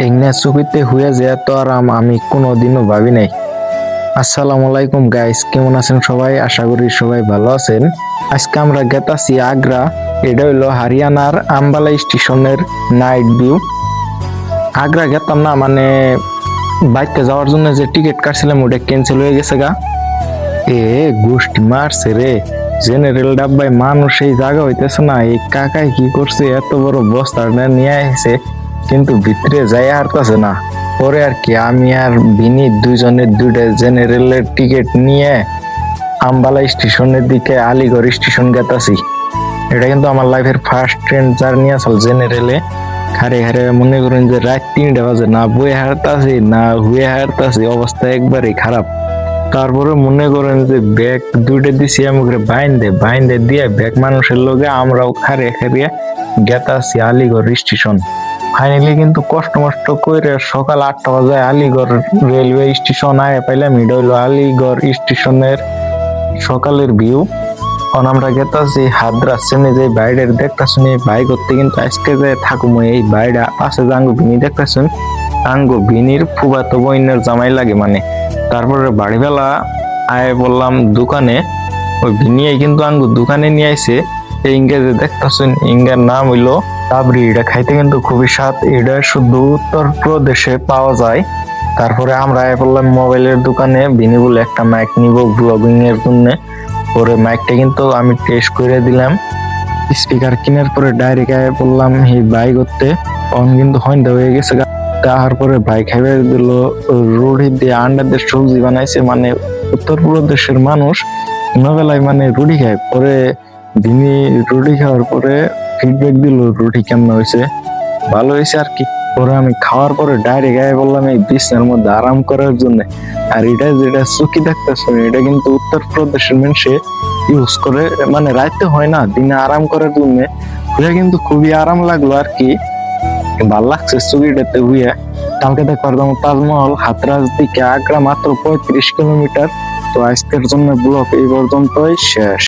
এগনা চুকিতে হয়ে যায় তো আরাম আমি কোনোদিনও ভাবি নাই। আসসালামু আলাইকুম গাইস, কেমন আছেন সবাই? আশা করি সবাই ভালো আছেন। আজকে আমরা গেতাছি আগ্রা। এটা হইলো হরিয়ানার আম্বালা স্টেশনের নাইট ভিউ। আগ্রা গেতাম না, মানে বাইকে যাওয়ার জন্য যে টিকিট কাটছিলাম ওটা ক্যান্সেল হয়ে গেছে গা। গোষ্ঠী মারছে রে, জেনারেল ডাব্বায় মানুষ এই জায়গা হইতেছে না। এই কাকাই কি করছে, এত বড় বস্তাটা নিয়ে আসছে কিন্তু ভিতরে যাই হারতেছে না। পরে আর কি আমি আর বিনি দুইজনের দুইটা জেনারেলের টিকিট নিয়ে আম্বালা স্টেশনের দিকে আলিগড় স্টেশন গেতাছি। এটা কিন্তু আমার লাইফের ফার্স্ট ট্রেন জার্নি আসল জেনারেলে। খারে খারে মনে করেন যে রাত 3টা বাজে, না বয়ে হারতাছি না হুয়ে হারতাছি, অবস্থা একবারেই খারাপ। তারপরে মনে করেন যে ব্যাগ দুইটা দিছি আমাকে বাইন্দে দিয়ে ব্যাগ মানুষের লগে আমরাও খারে খারিয়ে গেতাছি আলিগড় স্টেশন। ফাইনালি কিন্তু কষ্ট মষ্ট করে সকাল 8টা বাজে আলিগড় রেলওয়ে স্টেশন আয় পাইলাম। এটা হইলো আলিগড় স্টেশনের সকালের ভিউ। কারণ আমরা গেতাছি হাদ্রাস শ্রেণী যে বাইরের দেখতেছেন, এই বাই করতে কিন্তু আজকে যে থাকুম এই বাইরা পাশে যে আঙ্গু ভিনি দেখতেছেন, আঙ্গু ভিনির ফুবাতো বইনের জামাই লাগে মানে। তারপরে বাড়িবেলা আয় বললাম দোকানে, ওই ভিনিয়ে কিন্তু আঙ্গু দোকানে নিয়ে আইছে। এই ইংরেজি দেখতেছেন, ইঙ্গের নাম হইলো রাবড়ি। এটা খাইতে কিন্তু খুবই স্বাদ, এটা শুধু উত্তরপ্রদেশে পাওয়া যায়। তারপরে আমরা আয় বললাম মোবাইলের দোকানে, ভিনি বলে একটা মাইক নিব ব্লগিং এর জন্য। পরে মাইকটা কিন্তু আমি টেস্ট করে দিলাম। স্পিকার কেনার পরে ডাইরেক্ট আয় বললাম এই বাই করতে। অন কিন্তু সন্ধ্যা হয়ে গেছে। তারপরে ভাই খাইবে দিল রুটি দিয়ে আন্ডা দিয়ে সবজি বানাইছে। মানে উত্তরপ্রদেশের মানুষ বেলায় মানে রুটি খায়। পরে দিনই রুটি খাওয়ার পরে ফিডব্যাক দিল রুটি কেমন হয়েছে, ভালো হয়েছে আর কি। পরে আমি খাওয়ার পরে ডাইরেক্ট গায়ে বললাম এই বিছনার মধ্যে আরাম করার জন্য। আর এটা যেটা চুকি দেখতেছ, এটা কিন্তু উত্তরপ্রদেশের মানুষে ইউজ করে, মানে রাইতে হয় না, দিনে আরাম করার জন্য। এটা কিন্তু খুবই আরাম লাগলো আর কি, ভাল লাগছে চুকিটাতে হুইয়া। কালকে দেখবার যেমন তাজমহল হাতরাস দিকে আগ্রা মাত্র 35 কিলোমিটার। তো আজকের জন্য ব্লগ এই পর্যন্তই শেষ।